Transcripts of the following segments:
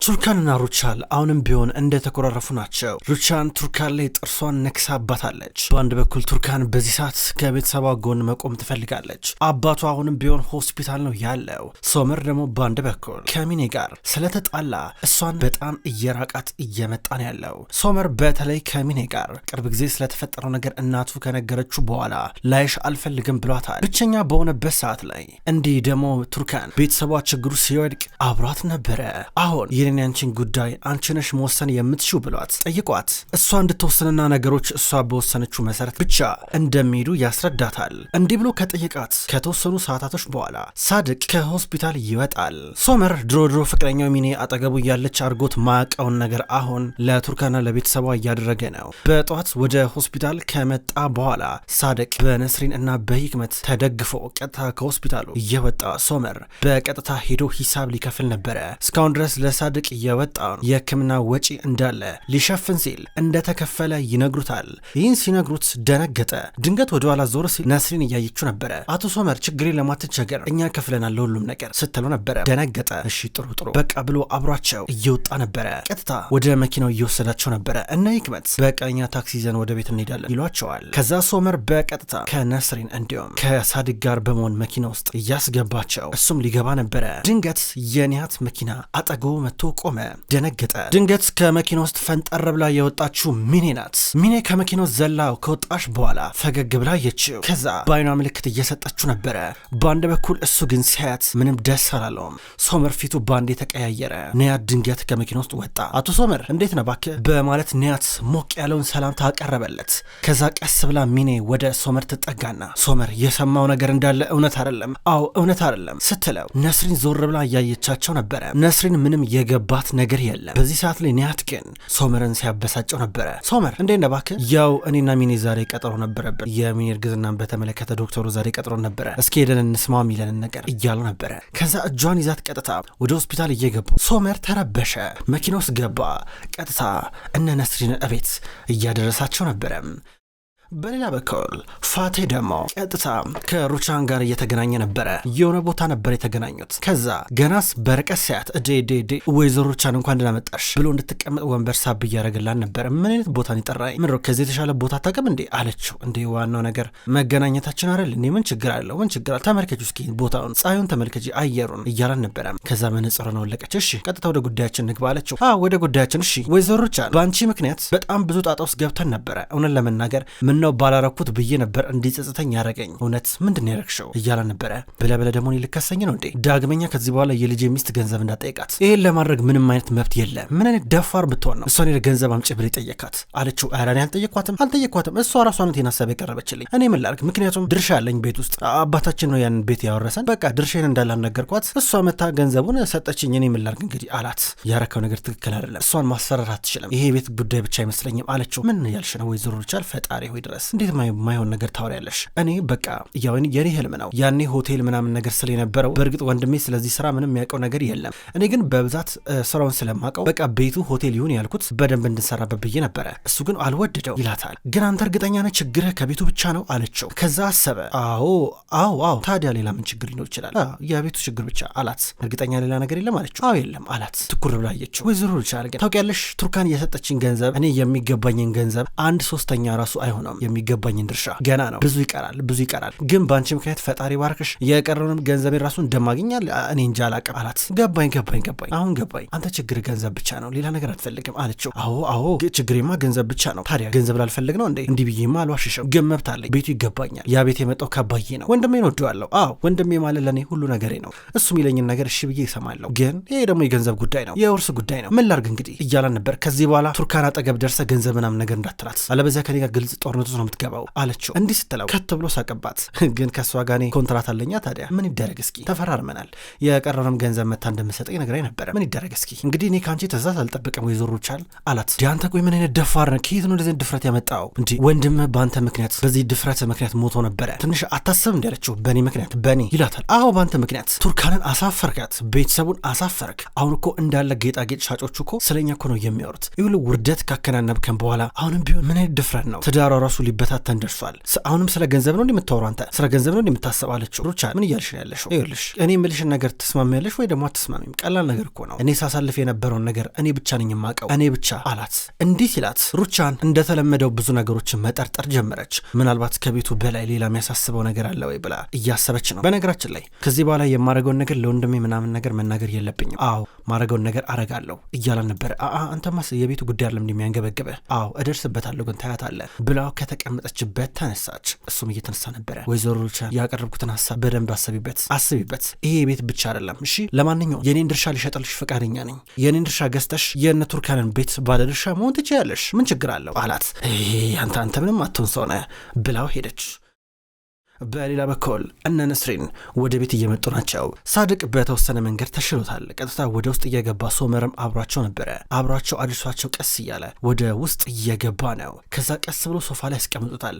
ቱርካንና ሩቻል አሁንም ቢሆን እንደተኮራረፉ ናቸው። ሩቻን ቱርካን ላይ ጥርሷን ነክሳባታለች። በአንድ በኩል ቱርካን በዚህ ሰዓት ከቤተሰቧ ጎን መቆም ትፈልጋለች። አባቷ አሁንም ቢሆን ሆስፒታል ነው ያለው። ሶመር ደግሞ በአንድ በኩል ከሚኔ ጋር ስለተጣላ እሷን በጣም እየራቃት እየመጣ ነው ያለው። ሶመር በተለይ ከሚኔ ጋር ቅርብ ጊዜ ስለተፈጠረው ነገር እናቱ ከነገረችው በኋላ ላይሽ አልፈልግም ብሏታል። ብቸኛ በሆነበት ሰዓት ላይ እንዲህ ደግሞ ቱርካን ቤተሰቧ ችግሩ ሲወድቅ አብሯት ነበረ። አሁን ያንቺን ጉዳይ አንቺ ነሽ መወሰን የምትሽው ብሏት ጠይቋት እሷ እንድትወስንና ነገሮች እሷ በወሰነችው መሰረት ብቻ እንደሚሄዱ ያስረዳታል። እንዲህ ብሎ ከጠይቃት ከተወሰኑ ሰዓታቶች በኋላ ሳድቅ ከሆስፒታል ይወጣል። ሶመር ድሮ ፍቅረኛው ሚኔ አጠገቡ ያለች አርጎት ማቀውን ነገር አሁን ለቱርካና ለቤተሰቧ እያደረገ ነው። በጠዋት ወደ ሆስፒታል ከመጣ በኋላ ሳድቅ በነስሪን እና በሂክመት ተደግፎ ቀጥታ ከሆስፒታሉ እየወጣ ሶመር በቀጥታ ሄዶ ሂሳብ ሊከፍል ነበረ። እስካሁን ድረስ ለሳድቅ የወጣውን የሕክምና ወጪ እንዳለ ሊሸፍን ሲል እንደተከፈለ ይነግሩታል። ይህን ሲነግሩት ደነገጠ። ድንገት ወደ ኋላ ዞር ሲል ነስሪን እያየችው ነበረ። አቶ ሶመር ችግሬን ለማትቸገር እኛ ከፍለናል ለሁሉም ነገር ስትለው ነበረ። ደነገጠ። እሺ ጥሩ በቃ ብሎ አብሯቸው እየወጣ ነበረ። ቀጥታ ወደ መኪናው እየወሰዳቸው ነበረ። እነ ሂክመት በቃ እኛ ታክሲ ይዘን ወደ ቤት እንሄዳለን ይሏቸዋል። ከዛ ሶመር በቀጥታ ከነስሪን እንዲሁም ከሳድቅ ጋር በመሆን መኪና ውስጥ እያስገባቸው እሱም ሊገባ ነበረ። ድንገት የኒያት መኪና አጠገቡ መጥቶ ቆመ። ደነገጠ። ድንገት ከመኪና ውስጥ ፈንጠር ብላ የወጣችው ሚኔ ናት። ሚኔ ከመኪናው ዘላ ከወጣች በኋላ ፈገግ ብላ አየችው። ከዛ በአይኗ ምልክት እየሰጠችው ነበረ። በአንድ በኩል እሱ ግን ሲያያት ምንም ደስ አላለውም። ሶመር ፊቱ ባንዴ ተቀያየረ። ኒያት ድንገት ከመኪና ውስጥ ወጣ። አቶ ሶመር እንዴት ነህ እባክህ በማለት ኒያት ሞቅ ያለውን ሰላምታ አቀረበለት። ከዛ ቀስ ብላ ሚኔ ወደ ሶመር ትጠጋና ሶመር የሰማው ነገር እንዳለ እውነት አይደለም፣ አዎ እውነት አይደለም ስትለው ነስሪን ዞር ብላ እያየቻቸው ነበረ። ነስሪን ምንም የገባት ነገር የለም። በዚህ ሰዓት ላይ ኒያት ግን ሶመርን ሲያበሳጨው ነበረ። ሶመር እንዴት ነህ እባክህ ያው እኔና ሚኔ ዛሬ ቀጠሮ ነበረብን፣ የሚኔ እርግዝናን በተመለከተ ዶክተሩ ዛሬ ቀጠሮ ነበረ፣ እስኪ ሄደን እንስማ የሚለንን ነገር እያሉ ነበረ። ከዛ እጇን ይዛት ቀጥታ ወደ ሆስፒታል እየገቡ ሶመር ተረበሸ። መኪና ውስጥ ገባ። ቀጥታ እነ ነስሪን እቤት እያደረሳቸው ነበረ። በሌላ በኩል ፋቴ ደግሞ ቀጥታ ከሩቻን ጋር እየተገናኘ ነበረ። የሆነ ቦታ ነበር የተገናኙት። ከዛ ገናስ በርቀት ሲያት ዴ ወይዘሮ ሩቻን እንኳን ደህና መጣሽ ብሎ እንድትቀመጥ ወንበር ሳብ እያደረገላን ነበረ። ምን አይነት ቦታን ይጠራኝ ምንድነው ከዚህ የተሻለ ቦታ አታውቅም እንዴ አለችው። እንዴ ዋናው ነገር መገናኘታችን አይደል እንዴ ምን ችግር አለው ምን ችግር አለ ተመልከቺ እስኪ ቦታውን ፀሐዩን ተመልከቺ አየሩን እያላን ነበረ። ከዛ መነጽሩን አወለቀች። እሺ ቀጥታ ወደ ጉዳያችን ንግባ አለችው። ወደ ጉዳያችን እሺ ወይዘሮ ሩቻን በአንቺ ምክንያት በጣም ብዙ ጣጣ ውስጥ ገብተን ነበረ። እውነት ለመናገር ነው ባላረኩት ብዬ ነበር እንዲጸጽተኝ ያረገኝ። እውነት ምንድን ያረግሽው እያላ ነበረ። ብለበለ ደግሞ ልከሰኝ ነው እንዴ ዳግመኛ ከዚህ በኋላ የልጅ ሚስት ገንዘብ እንዳጠይቃት ይሄን ለማድረግ ምንም አይነት መብት የለም። ምን አይነት ደፋር ብትሆን ነው እሷን ገንዘብ አምጪ ብለ ጠየቃት አለችው። አራኔ አልጠየኳትም እሷ ራሷ ናት ሐሳብ ያቀረበችልኝ። እኔ ምን ላድርግ ምክንያቱም ድርሻ አለኝ ቤት ውስጥ አባታችን ነው ያን ቤት ያወረሰን። በቃ ድርሻዬን እንዳላነገርኳት እሷ መታ ገንዘቡን ሰጠችኝ። እኔ ምን ላድርግ እንግዲህ አላት። ያረከው ነገር ትክክል አይደለም። እሷን ማስፈራራት አትችልም። ይሄ ቤት ጉዳይ ብቻ አይመስለኝም አለችው። ምን ያልሽ ነው ወይዘሮ ሩቻል ፈጣሪ ሆይ ድረስ እንዴት ማይሆን ነገር ታወሪያለሽ? እኔ በቃ ያው የኔ ህልም ነው ያኔ ሆቴል ምናምን ነገር ስለነበረው። በእርግጥ ወንድሜ ስለዚህ ስራ ምንም የሚያውቀው ነገር የለም። እኔ ግን በብዛት ስራውን ስለማውቀው በቃ ቤቱ ሆቴል ይሁን ያልኩት በደንብ እንድንሰራበት ብዬ ነበረ። እሱ ግን አልወደደው ይላታል። ግን አንተ እርግጠኛ ነህ ችግርህ ከቤቱ ብቻ ነው አለችው። ከዛ አሰበ። አዎ ታዲያ ሌላ ምን ችግር ሊኖር ይችላል? የቤቱ ችግር ብቻ አላት። እርግጠኛ ሌላ ነገር የለም አለችው። የለም አላት። ትኩር ብላ አየችው። ወይዘሮ ሩቻል ግን ታውቂያለሽ ቱርካን የሰጠችኝ ገንዘብ እኔ የሚገባኝን ገንዘብ 1/3 ራሱ አይሆነም። የሚገባኝን ድርሻ ገና ነው። ብዙ ይቀራል። ግን በአንቺ ምክንያት ፈጣሪ ባርክሽ የቀረውንም ገንዘቤን ራሱ እንደማገኛል እኔ እንጃ አላቅም አላት። ገባኝ አሁን ገባኝ። አንተ ችግር ገንዘብ ብቻ ነው ሌላ ነገር አትፈልግም አለችው። አዎ ችግሬማ ገንዘብ ብቻ ነው። ታዲያ ገንዘብ ላልፈልግ ነው እንዴ? እንዲህ ብዬማ አልዋሽሽም። ግን መብት አለኝ። ቤቱ ይገባኛል። ያ ቤት የመጣው ካባዬ ነው። ወንድሜን ወደዋለሁ። ወንድሜ ማለት ለእኔ ሁሉ ነገሬ ነው። እሱ የሚለኝን ነገር እሺ ብዬ ይሰማለሁ። ግን ይሄ ደግሞ የገንዘብ ጉዳይ ነው፣ የውርስ ጉዳይ ነው። ምን ላድርግ እንግዲህ እያላን ነበር። ከዚህ በኋላ ቱርካን አጠገብ ደርሰ ገንዘብ ምናምን ነገር እንዳትላት አለበዚያ ከኔ ጋር ግልጽ ጦርነቱ ነው የምትገባው አለችው። እንዲህ ስትለው ከት ብሎ ሳቀባት። ግን ከሷ ጋር እኔ ኮንትራት አለኛ። ታዲያ ምን ይደረግ እስኪ ተፈራርመናል። የቀረውንም ገንዘብ መታ እንደምሰጠኝ ነግራኝ ነበረ። ምን ይደረግ እስኪ እንግዲህ እኔ ካንቺ ትእዛዝ አልጠብቅም ወይዘሮ ሩቻል አላት። ዲያንተ ቆይ ምን አይነት ደፋር ነው? ከየት ነው እንደዚህ ድፍረት ያመጣው? እንዴ ወንድምህ በአንተ ምክንያት በዚህ ድፍረት ምክንያት ሞቶ ነበረ። ትንሽ አታስብ እንዳለችው በእኔ ምክንያት በእኔ ይላታል። በአንተ ምክንያት ቱርካንን አሳፈርካት፣ ቤተሰቡን አሳፈርክ። አሁን እኮ እንዳለ ጌጣጌጥ ሻጮቹ እኮ ስለኛ እኮ ነው የሚያወሩት። ይሁሉ ውርደት ካከናነብከን በኋላ አሁንም ቢሆን ምን አይነት ድፍረት ነው? ትዳሯ ራሱ ራሱ ሊበታተን ደርሷል። አሁንም ስለ ገንዘብ ነው እንደምታወራው አንተ ስለ ገንዘብ ነው እንደምታሰባለችው። ሩቻን ምን እያልሽ ነው ያለሽው? ይኸውልሽ እኔ የምልሽን ነገር ትስማሚያለሽ ወይ ደግሞ አትስማሚም? ቀላል ነገር እኮ ነው። እኔ ሳሳልፍ የነበረውን ነገር እኔ ብቻ ነኝ የማውቀው፣ እኔ ብቻ አላት። እንዲህ ሲላት ሩቻን እንደተለመደው ብዙ ነገሮችን መጠርጠር ጀመረች። ምናልባት ከቤቱ በላይ ሌላ የሚያሳስበው ነገር አለ ወይ ብላ እያሰበች ነው። በነገራችን ላይ ከዚህ በኋላ የማረገውን ነገር ለወንድሜ ምናምን ነገር መናገር የለብኝም። አዎ ማረገውን ነገር አረጋለሁ እያላን ነበር። አንተማስ የቤቱ ጉዳይ አይደለም እንደሚያንገበግበህ? አዎ እደርስበታለሁ ግን ታያታለህ ብላው ከተቀመጠችበት ተነሳች። እሱም እየተነሳ ነበረ። ወይዘሮ ሩቻን ያቀረብኩትን ሀሳብ በደንብ አስቢበት። ይሄ ቤት ብቻ አይደለም እሺ። ለማንኛውም የኔን ድርሻ ልሸጥልሽ ፈቃደኛ ነኝ። የኔን ድርሻ ገዝተሽ የእነ ቱርካንን ቤት ባለ ድርሻ መሆን ትችያለሽ። ምን ችግር አለው አላት። አንተ ምንም አትሆን ሰው ነህ ብላው ሄደች። በሌላ በኩል እነ ነስሪን ወደ ቤት እየመጡ ናቸው። ሳድቅ በተወሰነ መንገድ ተሽሎታል። ቀጥታ ወደ ውስጥ እየገባ ሶመርም አብሯቸው ነበረ። አብሯቸው አድርሷቸው ቀስ እያለ ወደ ውስጥ እየገባ ነው። ከዛ ቀስ ብሎ ሶፋ ላይ ያስቀምጡታል።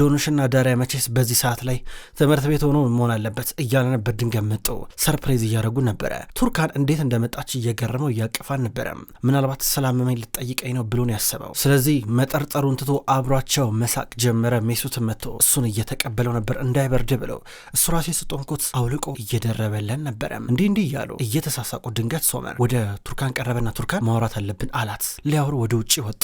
ዶኑሽና ዳሪያ መቼስ በዚህ ሰዓት ላይ ትምህርት ቤት ሆኖ መሆን አለበት እያለ ነበር። ድንገት መጡ። ሰርፕራይዝ እያደረጉ ነበረ። ቱርካን እንዴት እንደመጣች እየገረመው እያቀፋን ነበረ። ምናልባት ስላመመኝ ልትጠይቀኝ ነው ብሎን ያሰበው። ስለዚህ መጠርጠሩን ትቶ አብሯቸው መሳቅ ጀመረ። ሜሱትን መጥቶ እሱን እየተቀበለው ነበር እንዳይበርድ ብለው እሱ ራሴ ስጦንኩት አውልቆ እየደረበለን ነበረ። እንዲህ እያሉ እየተሳሳቁ ድንገት ሶመር ወደ ቱርካን ቀረበና ቱርካን ማውራት አለብን አላት። ሊያወሩ ወደ ውጭ ወጡ።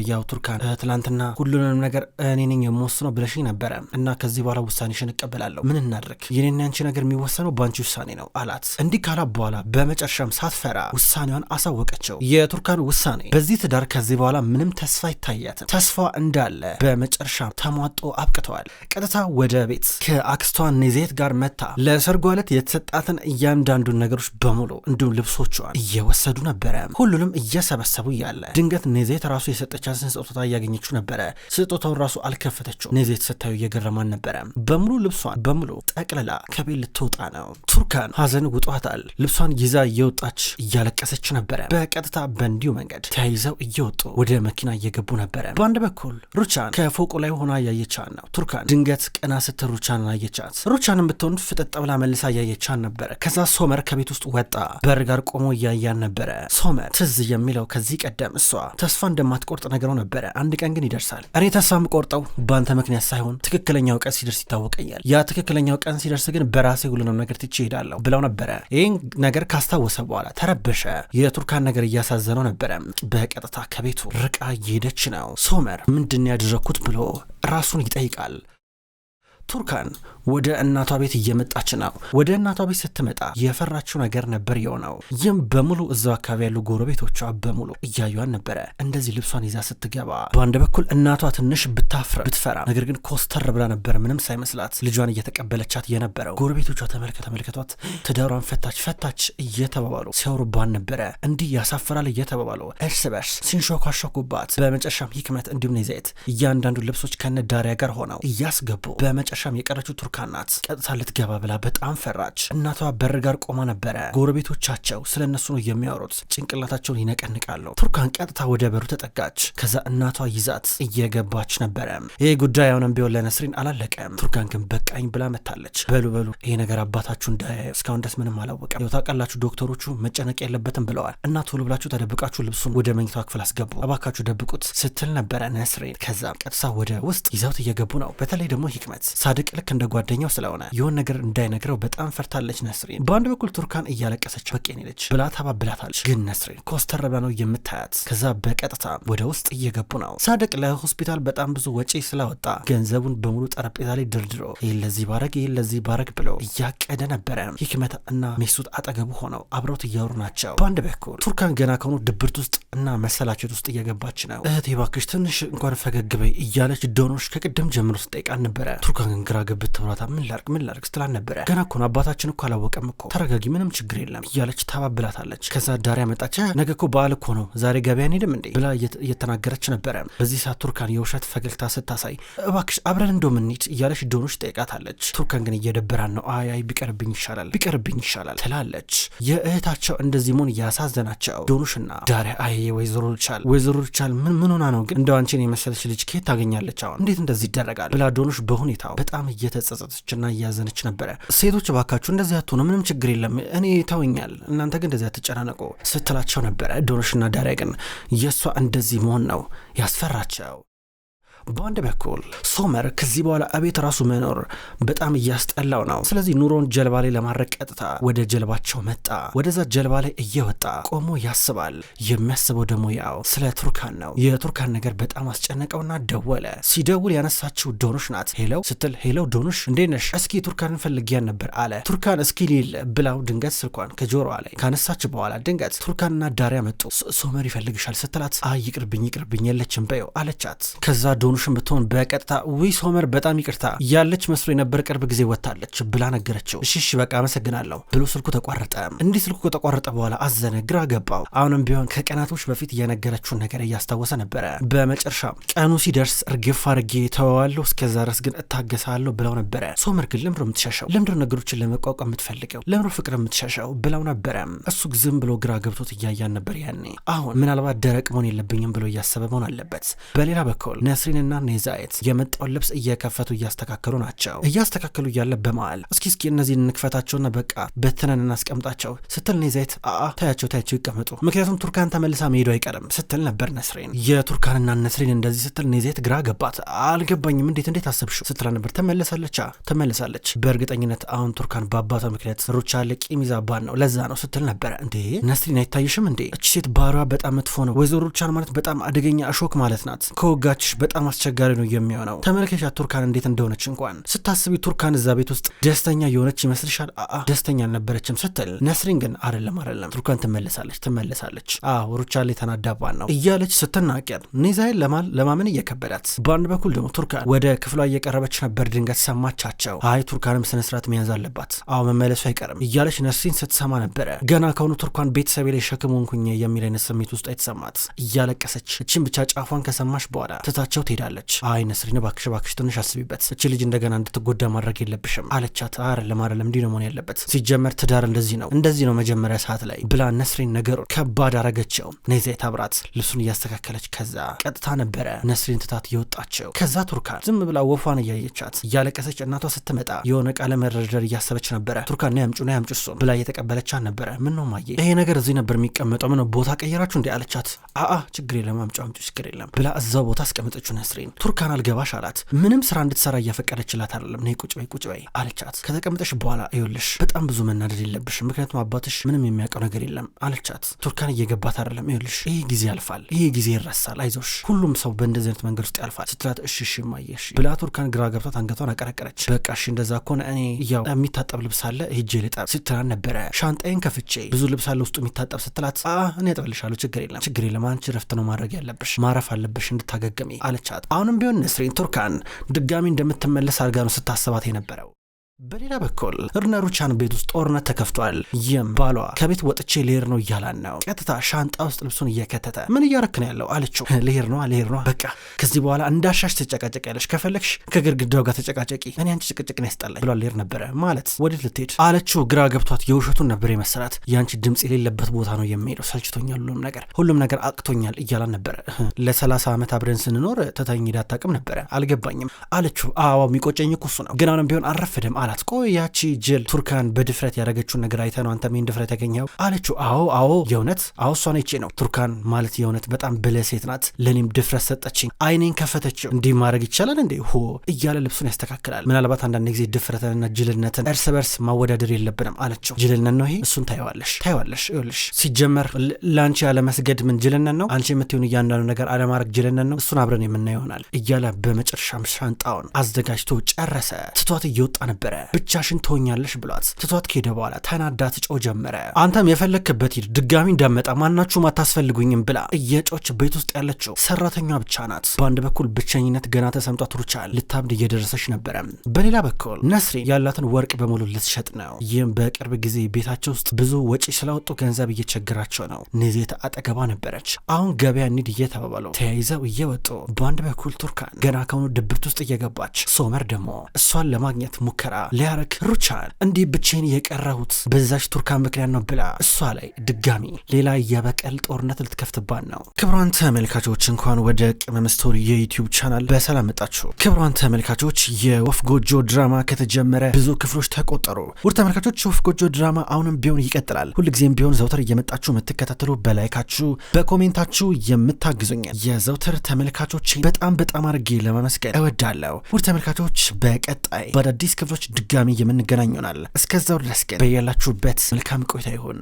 ያው ቱርካን ትላንትና ሁሉንም ነገር እኔ ነኝ የምወስነው ብለሽኝ ነበረ እና ከዚህ በኋላ ውሳኔሽን እቀበላለሁ። ምን እናድርግ? የኔና ያንቺ ነገር የሚወሰነው በአንቺ ውሳኔ ነው አላት። እንዲህ ካላ በኋላ በመጨረሻም ሳትፈራ ውሳኔዋን አሳወቀችው። የቱርካን ውሳኔ በዚህ ትዳር ከዚህ በኋላ ምንም ተስፋ አይታያትም። ተስፋ እንዳለ በመጨረሻም ተሟጦ አብቅተዋል። ቀጥታ ወደ ቤት ከአክስቷ ኔዜት ጋር መታ ለሰርጓ ዕለት የተሰጣትን እያንዳንዱን ነገሮች በሙሉ እንዲሁም ልብሶቿን እየወሰዱ ነበረ። ሁሉንም እየሰበሰቡ እያለ ድንገት ኔዜት ራሱ የሰጠቻትን ስጦታ እያገኘችው ነበረ። ስጦታውን ራሱ አልከፈተችው። ኔዜት ስታዩ እየገረማን ነበረ። በሙሉ ልብሷን በሙሉ ጠቅልላ ከቤት ልትወጣ ነው። ቱርካን ሀዘን ውጧታል። ልብሷን ይዛ እየወጣች እያለቀሰች ነበረ። በቀጥታ በእንዲሁ መንገድ ተያይዘው እየወጡ ወደ መኪና እየገቡ ነበረ። በአንድ በኩል ሩቻን ከፎቁ ላይ ሆና እያየቻን ነው። ቱርካን ድንገት ቀና ስትል ሩቻንን አየቻት። ሩቻንን ብትሆን ፍጥጥ ብላ መልሳ እያየቻን ነበረ። ከዛ ሶመር ከቤት ውስጥ ወጣ። በር ጋር ቆሞ እያያን ነበረ። ሶመር ትዝ የሚለው ከዚህ ቀደም እሷ ተስፋ እንደማትቆርጥ ነገረው ነበረ። አንድ ቀን ግን ይደርሳል። እኔ ተስፋ የምቆርጠው በአንተ ምክንያት ሳይሆን ትክክለኛው ቀን ሲደርስ ይታወቀኛል። ያ ትክክለኛው ቀን ሲደርስ ግን በራሴ ሁሉንም ነገር ትቼ እሄዳለሁ ብለው ነበረ። ይህን ነገር ካስታወሰ በኋላ ተረበሸ። የቱርካን ነገር እያሳዘነው ነበረ። በቀጥታ ከቤቱ ርቃ እየሄደች ነው። ሶመር ምንድን ያደረኩት ብሎ ራሱን ይጠይቃል። ቱርካን ወደ እናቷ ቤት እየመጣች ነው። ወደ እናቷ ቤት ስትመጣ የፈራችው ነገር ነበር የሆነው። ይህም በሙሉ እዛው አካባቢ ያሉ ጎረቤቶቿ በሙሉ እያዩን ነበረ። እንደዚህ ልብሷን ይዛ ስትገባ በአንድ በኩል እናቷ ትንሽ ብትፈራ፣ ነገር ግን ኮስተር ብላ ነበር ምንም ሳይመስላት ልጇን እየተቀበለቻት የነበረው። ጎረቤቶቿ ተመልከቷት፣ ትዳሯን ፈታች እየተባባሉ ሲያወሩባን ነበረ። እንዲህ ያሳፍራል እየተባባሉ እርስ በርስ ሲንሾካሾኩባት፣ በመጨረሻም ሂክመት እንዲሁም ኔዜት እያንዳንዱ ልብሶች ከነ ዳሪያ ጋር ሆነው እያስገቡ በመጨረሻም የቀረችው ቱርካን ናት። ቀጥታ ልትገባ ብላ በጣም ፈራች። እናቷ በር ጋር ቆማ ነበረ። ጎረቤቶቻቸው ስለ እነሱ ነው የሚያወሩት። ጭንቅላታቸውን ይነቀንቃሉ። ቱርካን ቀጥታ ወደ በሩ ተጠጋች። ከዛ እናቷ ይዛት እየገባች ነበረ። ይህ ጉዳይ አሁንም ቢሆን ለነስሪን አላለቀም። ቱርካን ግን በቃኝ ብላ መታለች። በሉ ይሄ ነገር አባታችሁ እንዳያየው እስካሁን ድረስ ምንም አላወቀም። ታውቃላችሁ ዶክተሮቹ መጨነቅ የለበትም ብለዋል እና ቶሎ ብላችሁ ተደብቃችሁ ልብሱን ወደ መኝታ ክፍል አስገቡ፣ እባካችሁ ደብቁት ስትል ነበረ ነስሪን። ከዛ ቀጥታ ወደ ውስጥ ይዘውት እየገቡ ነው። በተለይ ደግሞ ሂክመት ሳድቅ ልክ እንደ ጓደኛው ስለሆነ የሆን ነገር እንዳይነግረው በጣም ፈርታለች ነስሪን። በአንድ በኩል ቱርካን እያለቀሰች በቄን ሄደች ብላ ታባብላታለች። ግን ነስሪን ኮስተር ብላ ነው የምታያት። ከዛ በቀጥታ ወደ ውስጥ እየገቡ ነው። ሳድቅ ለሆስፒታል በጣም ብዙ ወጪ ስላወጣ ገንዘቡን በሙሉ ጠረጴዛ ላይ ድርድሮ ይህን ለዚህ ባረግ ብሎ እያቀደ ነበረ። ሂክመት እና ሜሱት አጠገቡ ሆነው አብረውት እያወሩ ናቸው። በአንድ በኩል ቱርካን ገና ከሆኑ ድብርት ውስጥ እና መሰላቸት ውስጥ እየገባች ነው። እህቴ እባክሽ ትንሽ እንኳን ፈገግ በይ እያለች ዶኖሽ ከቅድም ጀምሮ ስጠይቃን ነበረ። ቱርካን ግን ግራ ገብት ተብራታ ምን ላርግ ስትላን ነበረ። ገና እኮ ነው አባታችን እኮ አላወቀም እኮ ተረጋጊ፣ ምንም ችግር የለም እያለች ታባብላታለች። ከዛ ዳሪያ መጣች። ነገ እኮ በዓል እኮ ነው ዛሬ ገበያ እንሄድም እንዴ ብላ እየተናገረች ነበረ። በዚህ ሰዓት ቱርካን የውሸት ፈገግታ ስታሳይ እባክሽ አብረን እንደምንሄድ እያለች ዶኖሽ ጠይቃታለች። ቱርካን ግን እየደበራን ነው። አይ ቢቀርብኝ ይሻላል ትላለች። የእህታቸው እንደዚህ መሆን ያሳዘናቸው ዶኖሽና ዳሪያ አይ ወይዘሮ ሩቻል ምን ሆና ነው ግን እንደው አንቺን የመሰለች ልጅ ከየት ታገኛለች አሁን እንዴት እንደዚህ ይደረጋል ብላ ዶኖሽ በሁኔታው በጣም እየተጸጸተችና እያዘነች ነበረ። ሴቶች ባካችሁ እንደዚህ አትሆኑ፣ ምንም ችግር የለም እኔ ተወኛል፣ እናንተ ግን እንደዚህ አትጨናነቁ ስትላቸው ነበረ። ዶኖሽና ዳሪያ ግን የእሷ እንደዚህ መሆን ነው ያስፈራቸው። በአንድ በኩል ሶመር ከዚህ በኋላ አቤት ራሱ መኖር በጣም እያስጠላው ነው። ስለዚህ ኑሮን ጀልባ ላይ ለማድረግ ቀጥታ ወደ ጀልባቸው መጣ። ወደዛ ጀልባ ላይ እየወጣ ቆሞ ያስባል። የሚያስበው ደግሞ ያው ስለ ቱርካን ነው። የቱርካን ነገር በጣም አስጨነቀውና ደወለ። ሲደውል ያነሳችው ዶኑሽ ናት። ሄለው ስትል ሄለው ዶኑሽ እንዴት ነሽ? እስኪ ቱርካንን ፈልጊያን ነበር አለ። ቱርካን እስኪ ሊል ብላው ድንገት ስልኳን ከጆሮዋ ላይ ካነሳች በኋላ ድንገት ቱርካንና ዳሪያ መጡ። ሶመር ይፈልግሻል ስትላት አይ ይቅርብኝ የለችም በይው አለቻት። ከዛ ዶኑሽን ብትሆን በቀጥታ ውይ ሶመር በጣም ይቅርታ ያለች መስሎ የነበር ቅርብ ጊዜ ወጣለች ብላ ነገረችው። እሺ በቃ አመሰግናለሁ ብሎ ስልኩ ተቋረጠ። እንዲህ ስልኩ ከተቋረጠ በኋላ አዘነ፣ ግራ ገባው። አሁንም ቢሆን ከቀናቶች በፊት የነገረችውን ነገር እያስታወሰ ነበረ። በመጨረሻ ቀኑ ሲደርስ እርግፍ አድርጌ ተወዋለሁ፣ እስከዛ ድረስ ግን እታገሳለሁ ብለው ነበረ። ሶመር ግን ለምሮ የምትሻሻው ለምሮ ነገሮችን ለመቋቋም የምትፈልገው ለምሮ ፍቅር የምትሻሻው ብለው ነበረ። እሱ ዝም ብሎ ግራ ገብቶት እያያን ነበር ያኔ። አሁን ምናልባት ደረቅ መሆን የለብኝም ብሎ እያሰበ መሆን አለበት። በሌላ በኩል ነስሪንና ኔዛይት የመጣውን ልብስ እየከፈቱ እያስተካከሉ ናቸው። እያስተካከሉ እያለ በመሃል እስኪ እነዚህን እንክፈታቸውና በቃ በትነን እናስቀምጣቸው ስትል ኔዛይት ታያቸው ይቀመጡ፣ ምክንያቱም ቱርካን ተመልሳ መሄዱ አይቀርም ስትል ነበር ነስሪን። የቱርካንና ነስሪን እንደዚህ ስትል ኔዛይት ግራ ገባት። አልገባኝም እንዴት አሰብሽው ስትላ ነበር። ተመለሳለች። በእርግጠኝነት አሁን ቱርካን በአባቷ ምክንያት ሩቻ ለቂም ይዛባን ነው ለዛ ነው ስትል ነበረ። እንዴ ነስሪን አይታይሽም እንዴ እቺ ሴት ባህሪዋ በጣም መጥፎ ነው። ወይዘሮ ሩቻን ማለት በጣም አደገኛ እሾክ ማለት ናት። ከወጋችሽ በጣም አስቸጋሪ ነው የሚሆነው። ተመልከቻ ቱርካን እንዴት እንደሆነች እንኳን ስታስቢ ቱርካን እዛ ቤት ውስጥ ደስተኛ የሆነች ይመስልሻል? ደስተኛ አልነበረችም ስትል ነስሪን ግን አይደለም ቱርካን ትመለሳለች ሩቻ ላይ ተናዳባን ነው እያለች ስትናገር ኔዛይን ለማመን እየከበዳት፣ በአንድ በኩል ደግሞ ቱርካን ወደ ክፍሏ እየቀረበች ነበር። ድንገት ሰማቻቸው። አይ ቱርካንም ስነስርዓት መያዝ አለባት፣ መመለሱ አይቀርም እያለች ነስሪን ስትሰማ ነበረ። ገና ከሆኑ ቱርካን ቤተሰቤ ላይ ሸክም ሆንኩኝ የሚል አይነት ስሜት ውስጥ የተሰማት እያለቀሰች እቺን ብቻ ጫፏን ከሰማሽ በኋላ ትታቸው ትሄዳለች። አይ ነስሪን እባክሽ ትንሽ አስቢበት፣ እቺ ልጅ እንደገና እንድትጎዳ ማድረግ የለብሽም አለቻት። አይደለም እንዲህ ነው መሆን ያለበት፣ ሲጀመር ትዳር እንደዚህ ነው መጀመሪያ ሰዓት ላይ ብላ ነስሪን ነገሩን ከባድ አረገችው። ኔዛይት አብራት ልብሱን እያስተካከለች ከዛ ቀጥታ ነበረ ነስሪን ትታት የወጣቸው። ከዛ ቱርካን ዝም ብላ ወፏን እያየቻት እያለቀሰች እናቷ ስትመጣ የሆነ ቃለ መደርደር እያሰበች ነበረ። ቱርካን ነው ያምጩ እሱን ብላ እየተቀበለቻት ነበረ። ምን ነው ማየ ይሄ ነገር እዚህ ነበር የሚቀመጠው፣ ምን ቦታ ቀየራችሁ እንዴ አለቻት። ችግር የለም አምጩ ችግር የለም ብላ እዛው ቦታ አስቀመጠችው ነስሪን። ቱርካን አልገባሽ አላት። ምንም ስራ እንድትሰራ እያፈቀደችላት አይደለም። ነይ ቁጭ በይ አለቻት። ከተቀመጠሽ በኋላ ይኸውልሽ በጣም ብዙ መናደድ የለብሽም፣ ምክንያቱም አባትሽ ምንም የሚያውቀው ነገር የለም አለቻት። ቱርካን እየገባት አይደለም። ይኸውልሽ ይሄ ጊዜ ያልፋል፣ ይሄ ጊዜ ይረሳል፣ አይዞሽ ሁሉም ሰው በእንደዚህ አይነት መንገድ ውስጥ ያልፋል ስትላት እሺ ማየሽ ብላ ቱርካን ግራ ገብቷት አንገቷን አቀረቀረች። በቃ እሺ እንደዛ ከሆነ እኔ ያው የሚታጠብ ልብስ አለ ሂጄ ልጠብ ስትላን ነበረ። ሻንጣዬን ከፍቼ ብዙ ልብስ አለ ውስጡ የሚታጠብ ስትላት እኔ አጠብልሻለሁ ችግር የለም አንቺ ረፍት ነው ማድረግ ያለብሽ፣ ማረፍ አለብሽ እንድታገገሚ አለቻት። አሁንም ቢሆን ነስሪን ቱርካን ድጋሚ እንደምትመለስ አድርጋ ነው ስታስባት የነበረው። በሌላ በኩል ሩቻን ቤት ውስጥ ጦርነት ተከፍቷል። ባሏ ከቤት ወጥቼ ልሄድ ነው እያላን ነው። ቀጥታ ሻንጣ ውስጥ ልብሱን እየከተተ ምን እያረክ ነው ያለው አለችው። ልሄድ ነው በቃ ከዚህ በኋላ እንዳሻሽ ትጨቃጨቂያለሽ፣ ከፈለግሽ ከግድግዳው ጋር ተጨቃጨቂ፣ እኔ አንቺ ጭቅጭቅን ያስጠላኝ ብሏል። ልሄድ ነበረ ማለት ወዴት ልትሄድ አለችው። ግራ ገብቷት የውሸቱን ነበር የመሰላት። ያንቺ ድምጽ የሌለበት ቦታ ነው የሚሄደው፣ ሰልችቶኛል፣ ሁሉም ነገር አቅቶኛል እያላን ነበረ። ለ30 ዓመት አብረን ስንኖር ተታኝ ዳታቅም ነበረ አልገባኝም አለችው። የሚቆጨኝ እኮ እሱ ነው፣ ግን አሁንም ቢሆን አረፍድም አላት። ቆይ ያቺ ጅል ቱርካን በድፍረት ያደረገችውን ነገር አይተ ነው አንተ ምን ድፍረት ያገኘው አለችው። የእውነት እሷ ነች ነው ቱርካን ማለት የእውነት በጣም ብልህ ሴት ናት፣ ለኔም ድፍረት ሰጠችኝ፣ አይኔን ከፈተችው፣ እንዲህ ማድረግ ይቻላል እንዴ እያለ ልብሱን ያስተካክላል። ምናልባት አንዳንድ ጊዜ ድፍረትንና ጅልነትን እርስ በርስ ማወዳደር የለብንም አለችው። ጅልነት ነው ይሄ፣ እሱን ታይዋለሽ ይኸውልሽ ሲጀመር ለአንቺ ያለመስገድ ምን ጅልነት ነው? አንቺ የምትሆን እያንዳንዱ ነገር አለማድረግ ጅልነት ነው? እሱን አብረን የምናየው ይሆናል እያለ በመጨረሻም ሻንጣውን አዘጋጅቶ ጨረሰ። ትቷት እየወጣ ነበረ። ብቻሽን ትሆኛለሽ ብሏት ትቷት ከሄደ በኋላ ተናዳ ትጮህ ጀመረ። አንተም የፈለክበት ሂድ፣ ድጋሚ እንዳመጣ ማናችሁም አታስፈልጉኝም ብላ እየጮች ቤት ውስጥ ያለችው ሰራተኛ ብቻ ናት። በአንድ በኩል ብቸኝነት ገና ተሰምቷት ሩቻን ልታብድ እየደረሰች ነበረ። በሌላ በኩል ነስሪን ያላትን ወርቅ በሙሉ ልትሸጥ ነው። ይህም በቅርብ ጊዜ ቤታቸው ውስጥ ብዙ ወጪ ስላወጡ ገንዘብ እየቸገራቸው ነው። ኔዛይት አጠገባ ነበረች። አሁን ገበያ እንሂድ እየተባባሉ ተያይዘው እየወጡ በአንድ በኩል ቱርካን ገና ከሆኑ ድብርት ውስጥ እየገባች፣ ሶመር ደግሞ እሷን ለማግኘት ሙከራ ሊያረግ ሩቻን እንዲህ ብቻዬን የቀረሁት በዛች ቱርካን ምክንያት ነው ብላ እሷ ላይ ድጋሚ ሌላ የበቀል ጦርነት ልትከፍትባት ነው። ክብሯን ተመልካቾች እንኳን ወደ ቅመም ስቶሪ የዩቲዩብ ቻናል በሰላም መጣችሁ። ክብሯን ተመልካቾች የወፍ ጎጆ ድራማ ከተጀመረ ብዙ ክፍሎች ተቆጠሩ። ውድ ተመልካቾች የወፍ ጎጆ ድራማ አሁንም ቢሆን ይቀጥላል። ሁልጊዜም ቢሆን ዘውትር እየመጣችሁ የምትከታተሉ በላይካችሁ በኮሜንታችሁ የምታግዙኝ የዘውትር ተመልካቾች በጣም አድርጌ ለማመስገን እወዳለሁ። ውድ ተመልካቾች በቀጣይ በአዳዲስ ክፍሎች ድጋሚ የምንገናኝ ይሆናል። እስከዛው ድረስ ግን በያላችሁበት መልካም ቆይታ ይሁን።